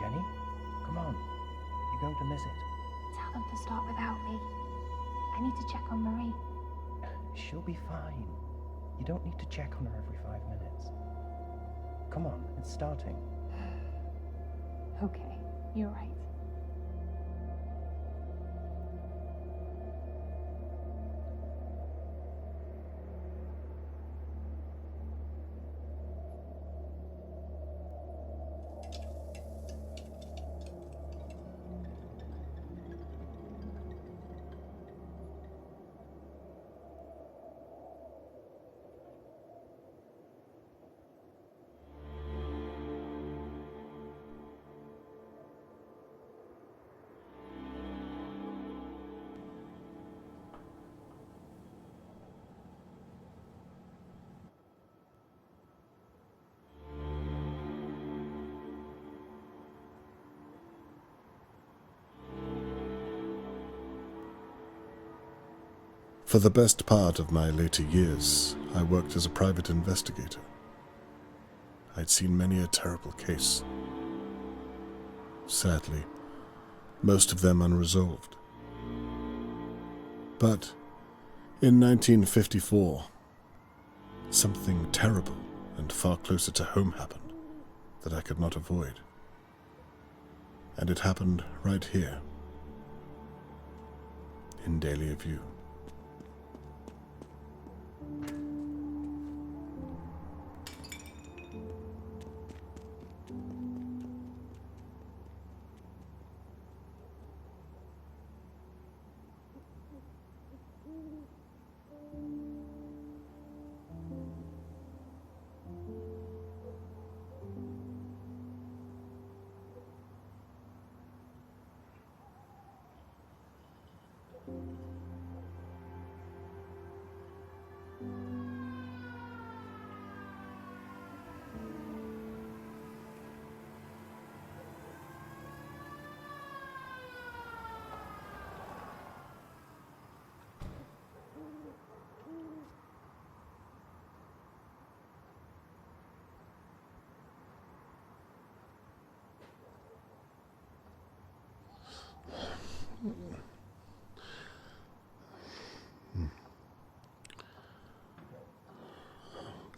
Jenny, come on. You're going to miss it. Tell them to start without me. I need to check on Marie. She'll be fine. You don't need to check on her every 5 minutes. Come on, it's starting. Okay, you're right. For the best part of my later years, I worked as a private investigator. I'd seen many a terrible case. Sadly, most of them unresolved. But in 1954, something terrible and far closer to home happened that I could not avoid. And it happened right here, in Dahlia View.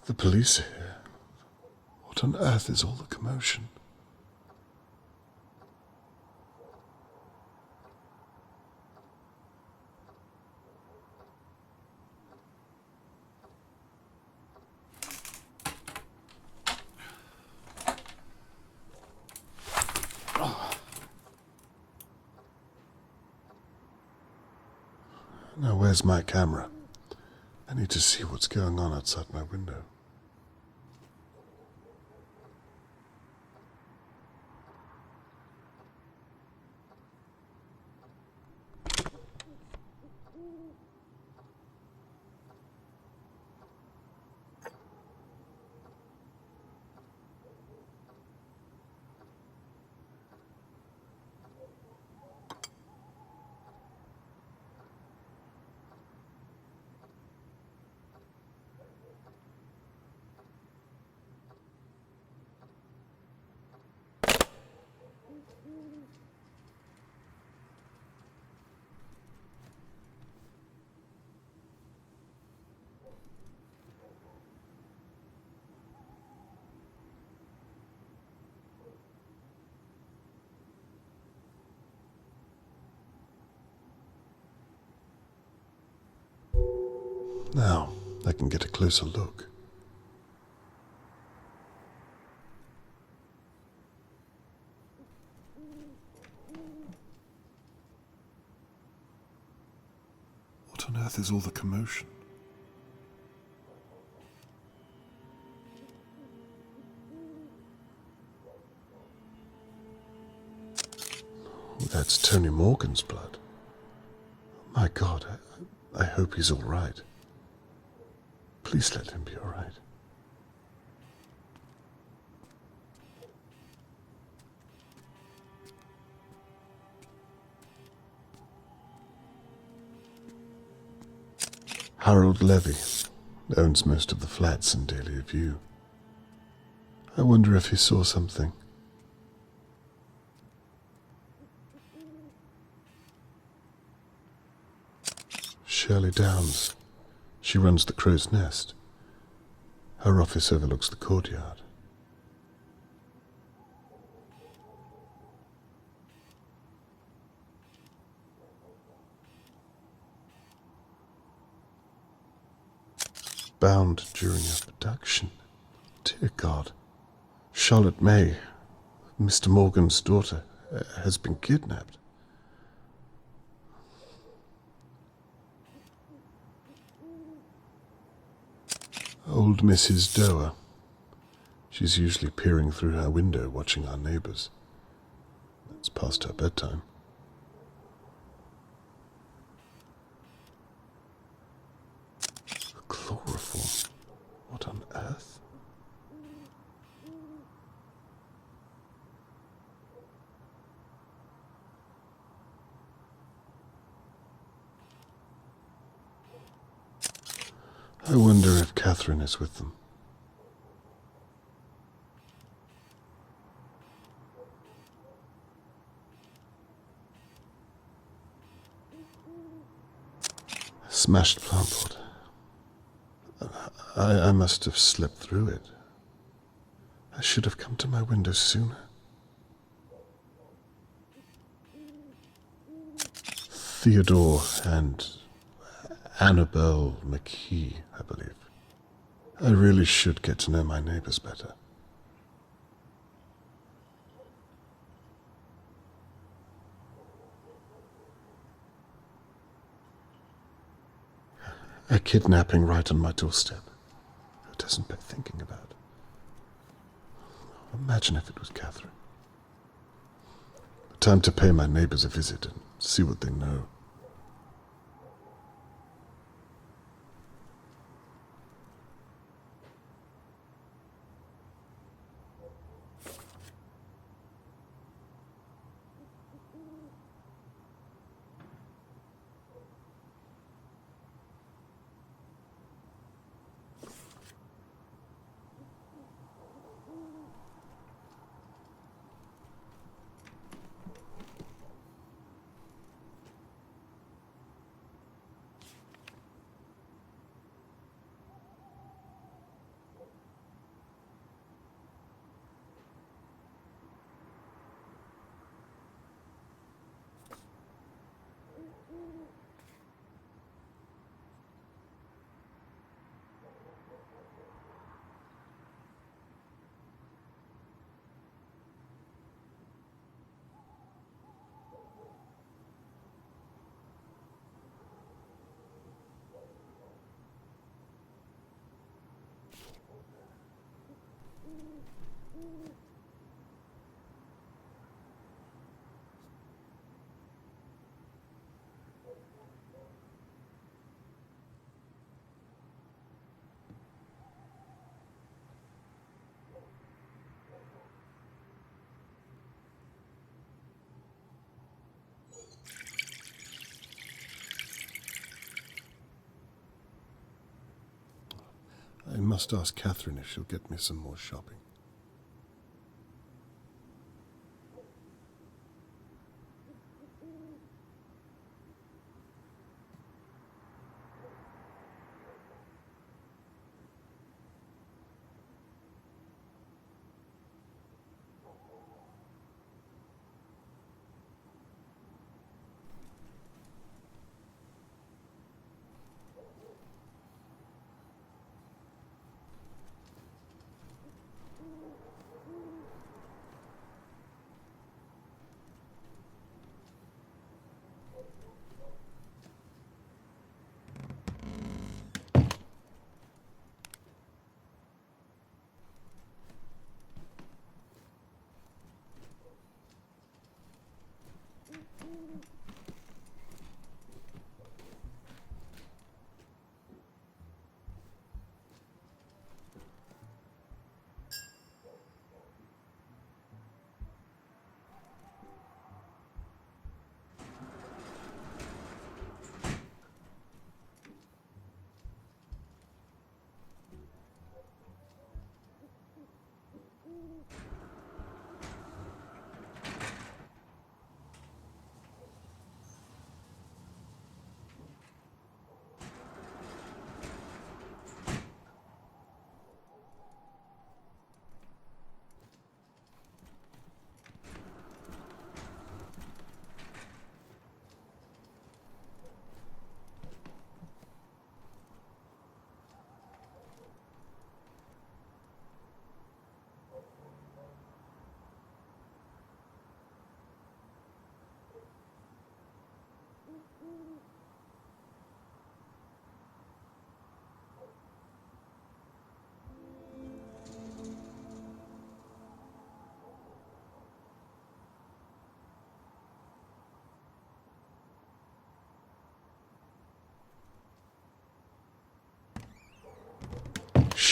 The police are here. What on earth is all the commotion? Now, where's my camera? I need to see what's going on outside my window. Now, I can get a closer look. What on earth is all the commotion? Oh, that's Tony Morgan's blood. My God, I hope he's all right. Please let him be all right. Harold Levy owns most of the flats in Dahlia View. I wonder if he saw something. Shirley Downs. She runs the Crow's Nest. Her office overlooks the courtyard. Bound during abduction. Dear God. Charlotte May, Mr. Morgan's daughter, has been kidnapped. Old Mrs. Doerr. She's usually peering through her window watching our neighbors. It's past her bedtime. Chloroform? What on earth? I wonder if Catherine is with them. A smashed plant pot. I must have slipped through it. I should have come to my window sooner. Theodore and Annabelle McKee, I believe. I really should get to know my neighbors better. A kidnapping right on my doorstep. Who doesn't bear thinking about? Imagine if it was Catherine. Time to pay my neighbors a visit and see what they know. I must ask Catherine if she'll get me some more shopping.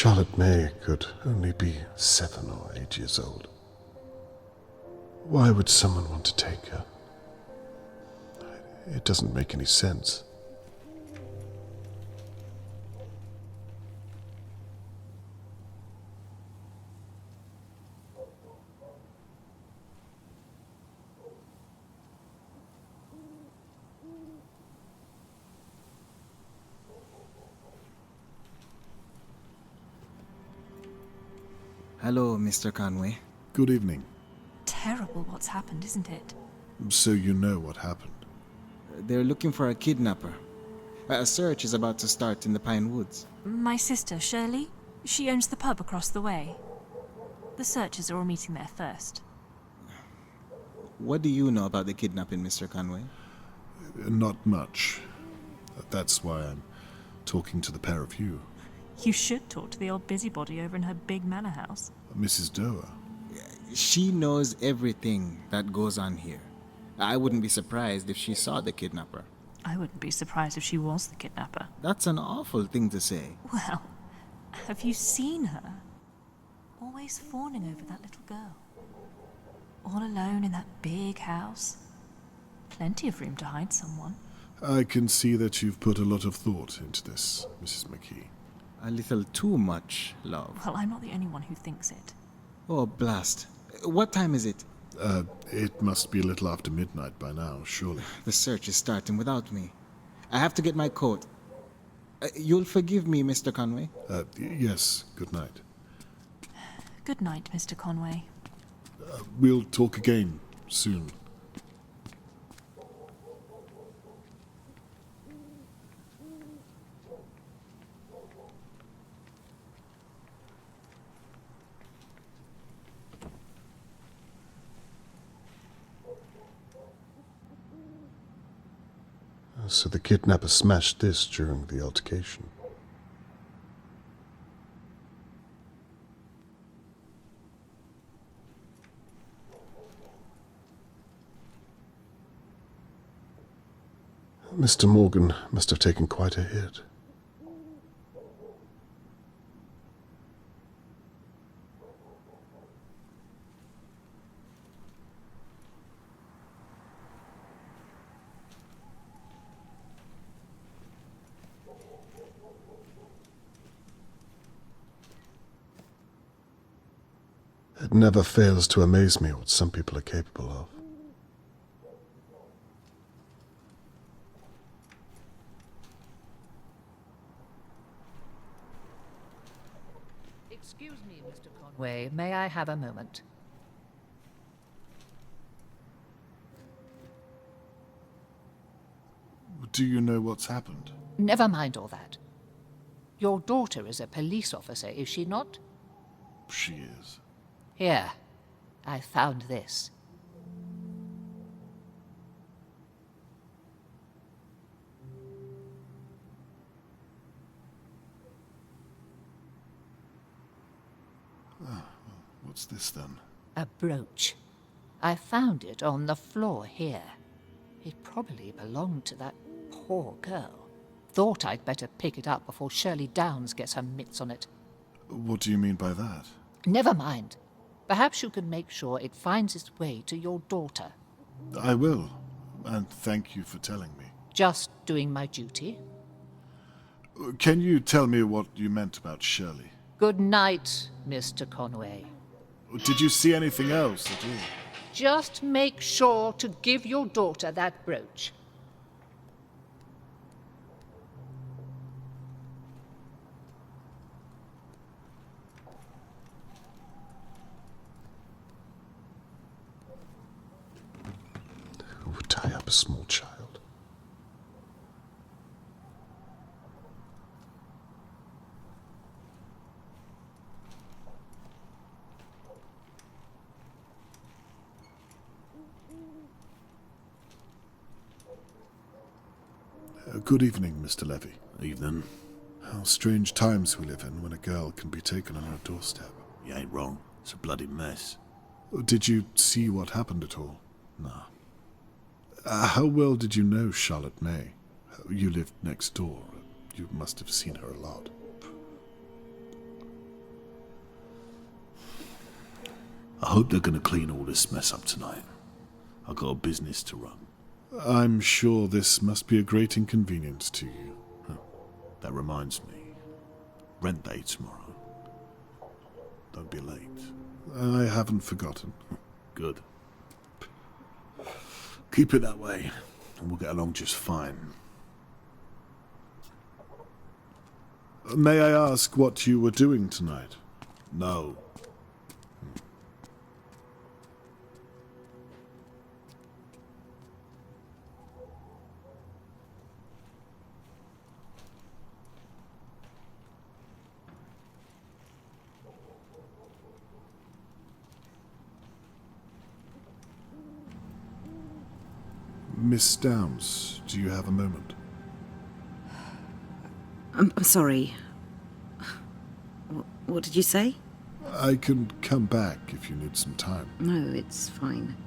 Charlotte May could only be 7 or 8 years old. Why would someone want to take her? It doesn't make any sense. Hello, Mr. Conway. Good evening. Terrible what's happened, isn't it? So you know what happened? They're looking for a kidnapper. A search is about to start in the Pine Woods. My sister, Shirley, she owns the pub across the way. The searchers are all meeting there first. What do you know about the kidnapping, Mr. Conway? Not much. That's why I'm talking to the pair of you. You should talk to the old busybody over in her big manor house. Mrs. Doerr. She knows everything that goes on here. I wouldn't be surprised if she saw the kidnapper. I wouldn't be surprised if she was the kidnapper. That's an awful thing to say. Well, have you seen her? Always fawning over that little girl. All alone in that big house. Plenty of room to hide someone. I can see that you've put a lot of thought into this, Mrs. McKee. A little too much, love. Well, I'm not the only one who thinks it. Oh, blast. What time is it? It must be a little after midnight by now, surely. The search is starting without me. I have to get my coat. You'll forgive me, Mr. Conway? Yes, good night. Good night, Mr. Conway. We'll talk again soon. So the kidnapper smashed this during the altercation. Mr. Morgan must have taken quite a hit. It never fails to amaze me what some people are capable of. Excuse me, Mr. Conway. May I have a moment? Do you know what's happened? Never mind all that. Your daughter is a police officer, is she not? She is. Here, I found this. What's this then? A brooch. I found it on the floor here. It probably belonged to that poor girl. Thought I'd better pick it up before Shirley Downs gets her mitts on it. What do you mean by that? Never mind. Perhaps you can make sure it finds its way to your daughter. I will, and thank you for telling me. Just doing my duty. Can you tell me what you meant about Shirley? Good night, Mr. Conway. Did you see anything else at all? Just make sure to give your daughter that brooch. Who would tie up a small child? Good evening, Mr. Levy. Evening. How strange times we live in when a girl can be taken on her doorstep. You ain't wrong. It's a bloody mess. Did you see what happened at all? No. How well did you know Charlotte May? You lived next door. You must have seen her a lot. I hope they're gonna clean all this mess up tonight. I've got a business to run. I'm sure this must be a great inconvenience to you. That reminds me. Rent day tomorrow. Don't be late. I haven't forgotten. Good. Keep it that way, and we'll get along just fine. May I ask what you were doing tonight? No. Miss Downs, do you have a moment? I'm sorry. What did you say? I can come back if you need some time. No, it's fine.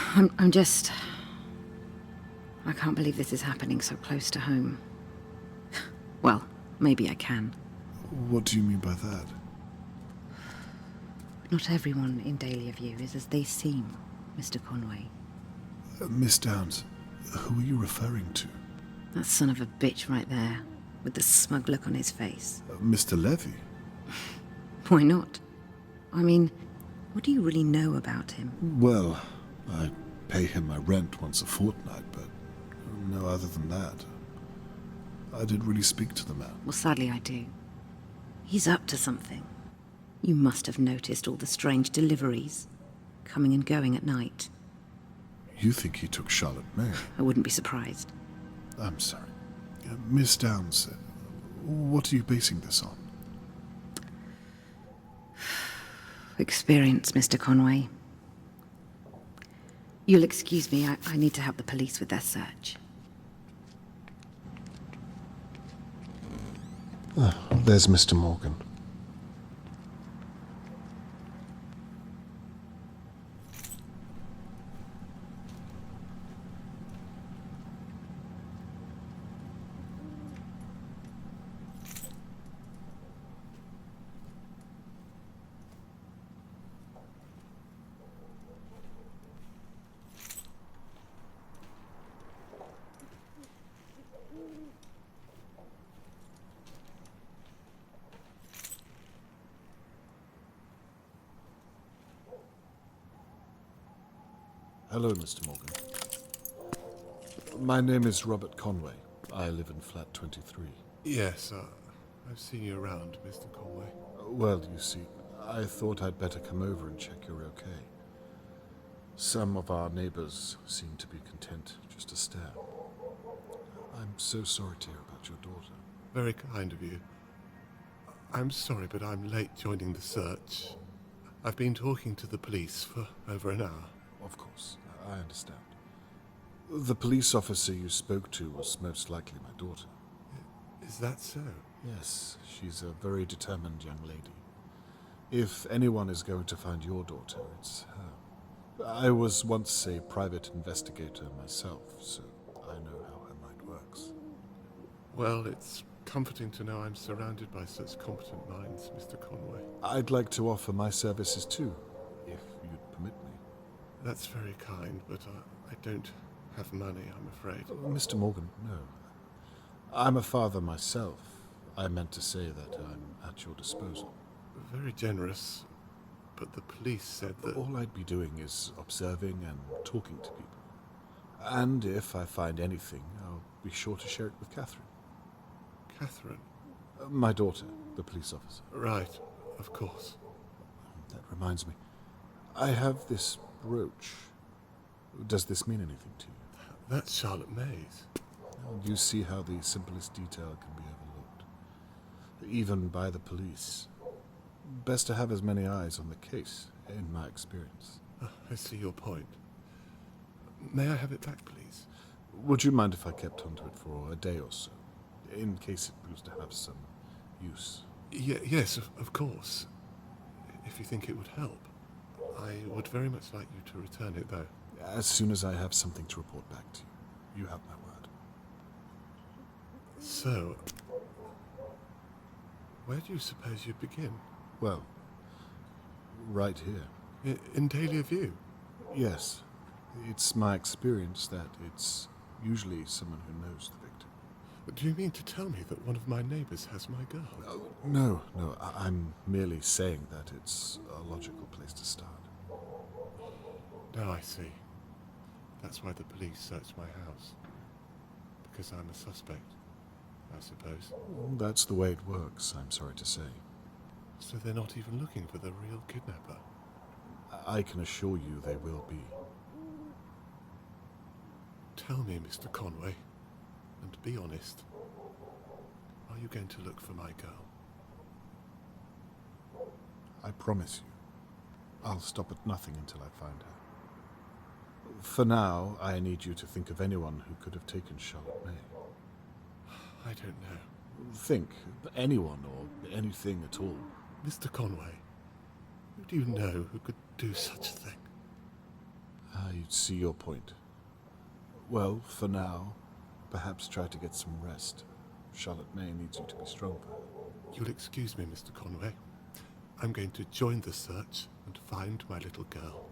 I'm just... I can't believe this is happening so close to home. Well, maybe I can. What do you mean by that? Not everyone in Dahlia View is as they seem, Mr. Conway. Miss Downs, who are you referring to? That son of a bitch right there, with the smug look on his face. Mr. Levy? Why not? I mean, what do you really know about him? Well, I pay him my rent once a fortnight, but no other than that. I didn't really speak to the man. Well, sadly I do. He's up to something. You must have noticed all the strange deliveries, coming and going at night. You think he took Charlotte May? I wouldn't be surprised. I'm sorry. Miss Downs, what are you basing this on? Experience, Mr. Conway. You'll excuse me, I need to help the police with their search. There's Mr. Morgan. Hello, Mr. Morgan. My name is Robert Conway. I live in flat 23. Yes, I've seen you around, Mr. Conway. Well, you see, I thought I'd better come over and check you're okay. Some of our neighbors seem to be content just to stare. I'm so sorry to hear about your daughter. Very kind of you. I'm sorry, but I'm late joining the search. I've been talking to the police for over an hour. Of course, I understand. The police officer you spoke to was most likely my daughter. Is that so? Yes, she's a very determined young lady. If anyone is going to find your daughter, it's her. I was once a private investigator myself, so I know how her mind works. Well, it's comforting to know I'm surrounded by such competent minds, Mr. Conway. I'd like to offer my services too, if you'd permit me. That's very kind, but I don't have money, I'm afraid. Mr. Morgan, no. I'm a father myself. I meant to say that I'm at your disposal. Very generous, but the police said that... All I'd be doing is observing and talking to people. And if I find anything, I'll be sure to share it with Catherine. Catherine? My daughter, the police officer. Right, of course. That reminds me. I have this brooch. Does this mean anything to you? That's Charlotte May's. You see how the simplest detail can be overlooked, even by the police. Best to have as many eyes on the case, in my experience. I see your point. May I have it back, please? Would you mind if I kept onto it for a day or so, in case it proves to have some use? Yes, of course. If you think it would help. I would very much like you to return it, though. As soon as I have something to report back to you. You have my word. So, where do you suppose you'd begin? Well, right here. In Dahlia View? Yes. It's my experience that it's usually someone who knows the victim. Do you mean to tell me that one of my neighbours has my girl? No. I'm merely saying that it's a logical place to start. Now I see. That's why the police searched my house. Because I'm a suspect, I suppose. That's the way it works, I'm sorry to say. So they're not even looking for the real kidnapper? I can assure you they will be. Tell me, Mr. Conway, and be honest. Are you going to look for my girl? I promise you, I'll stop at nothing until I find her. For now, I need you to think of anyone who could have taken Charlotte May. I don't know. Think. Anyone or anything at all. Mr. Conway, who do you know who could do such a thing? I see your point. Well, for now, perhaps try to get some rest. Charlotte May needs you to be stronger. You'll excuse me, Mr. Conway. I'm going to join the search and find my little girl.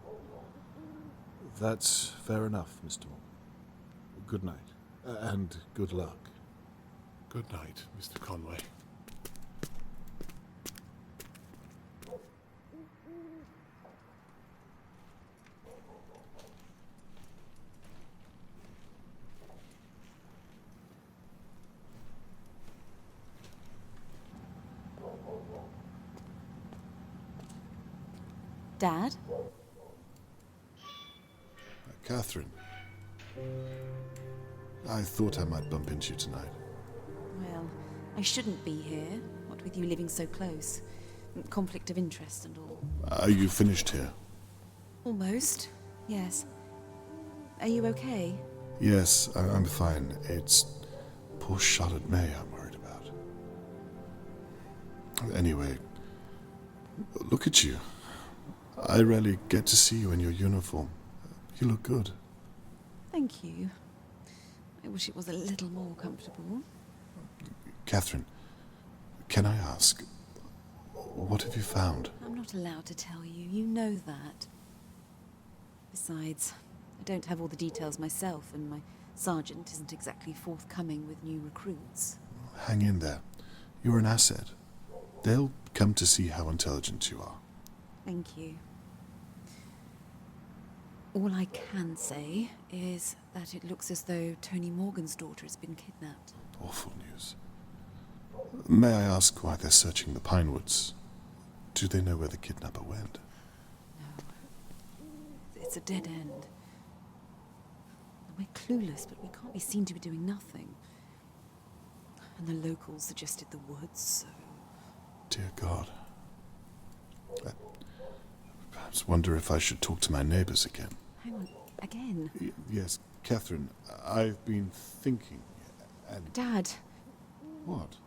That's fair enough, Mr. Moore. Good night, and good luck. Good night, Mr. Conway. Dad? Catherine, I thought I might bump into you tonight. Well, I shouldn't be here, what with you living so close. Conflict of interest and all. Are you finished here? Almost, yes. Are you okay? Yes, I'm fine. It's poor Charlotte May I'm worried about. Anyway, look at you. I rarely get to see you in your uniform. You look good. Thank you. I wish it was a little more comfortable. Catherine, can I ask, what have you found? I'm not allowed to tell you. You know that. Besides, I don't have all the details myself, and my sergeant isn't exactly forthcoming with new recruits. Hang in there. You're an asset. They'll come to see how intelligent you are. Thank you. All I can say is that it looks as though Tony Morgan's daughter has been kidnapped. Awful news. May I ask why they're searching the Pinewoods? Do they know where the kidnapper went? No. It's a dead end. We're clueless, but we can't be seen to be doing nothing. And the locals suggested the woods, so... Dear God. I perhaps wonder if I should talk to my neighbors again. Hang on, again? Yes, Catherine, I've been thinking, and... Dad! What?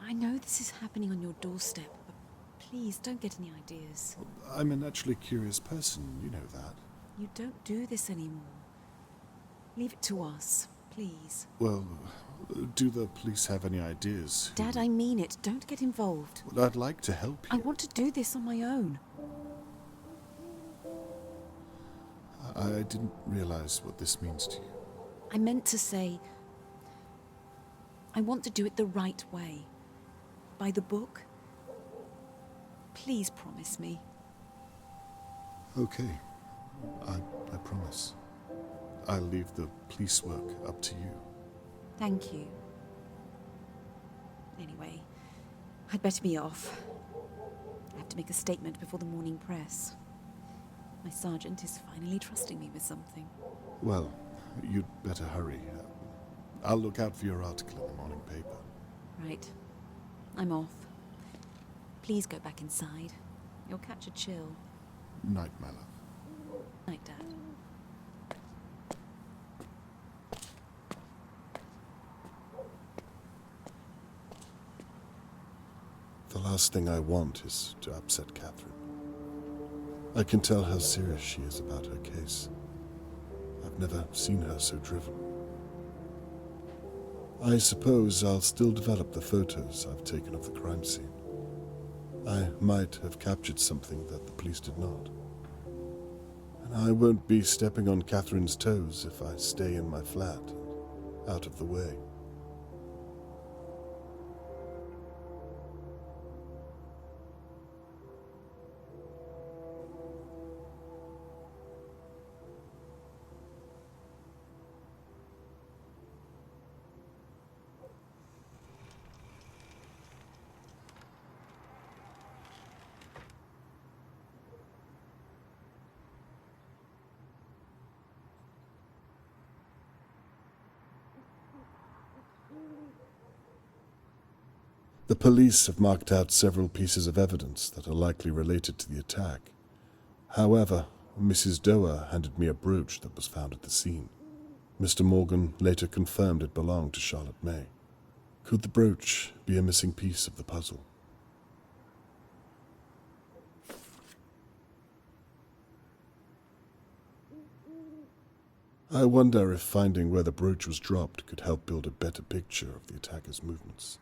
I know this is happening on your doorstep, but please don't get any ideas. I'm a naturally curious person, you know that. You don't do this anymore. Leave it to us, please. Well, do the police have any ideas? Dad, I mean it. Don't get involved. Well, I'd like to help you. I want to do this on my own. I didn't realize what this means to you. I meant to say... I want to do it the right way. By the book. Please promise me. Okay. I promise. I'll leave the police work up to you. Thank you. Anyway, I'd better be off. I have to make a statement before the morning press. My sergeant is finally trusting me with something. Well, you'd better hurry. I'll look out for your article in the morning paper. Right. I'm off. Please go back inside. You'll catch a chill. Night, my love. Night, Dad. The last thing I want is to upset Catherine. I can tell how serious she is about her case. I've never seen her so driven. I suppose I'll still develop the photos I've taken of the crime scene. I might have captured something that the police did not. And I won't be stepping on Catherine's toes if I stay in my flat and out of the way. The police have marked out several pieces of evidence that are likely related to the attack. However, Mrs. Doerr handed me a brooch that was found at the scene. Mr. Morgan later confirmed it belonged to Charlotte May. Could the brooch be a missing piece of the puzzle? I wonder if finding where the brooch was dropped could help build a better picture of the attacker's movements.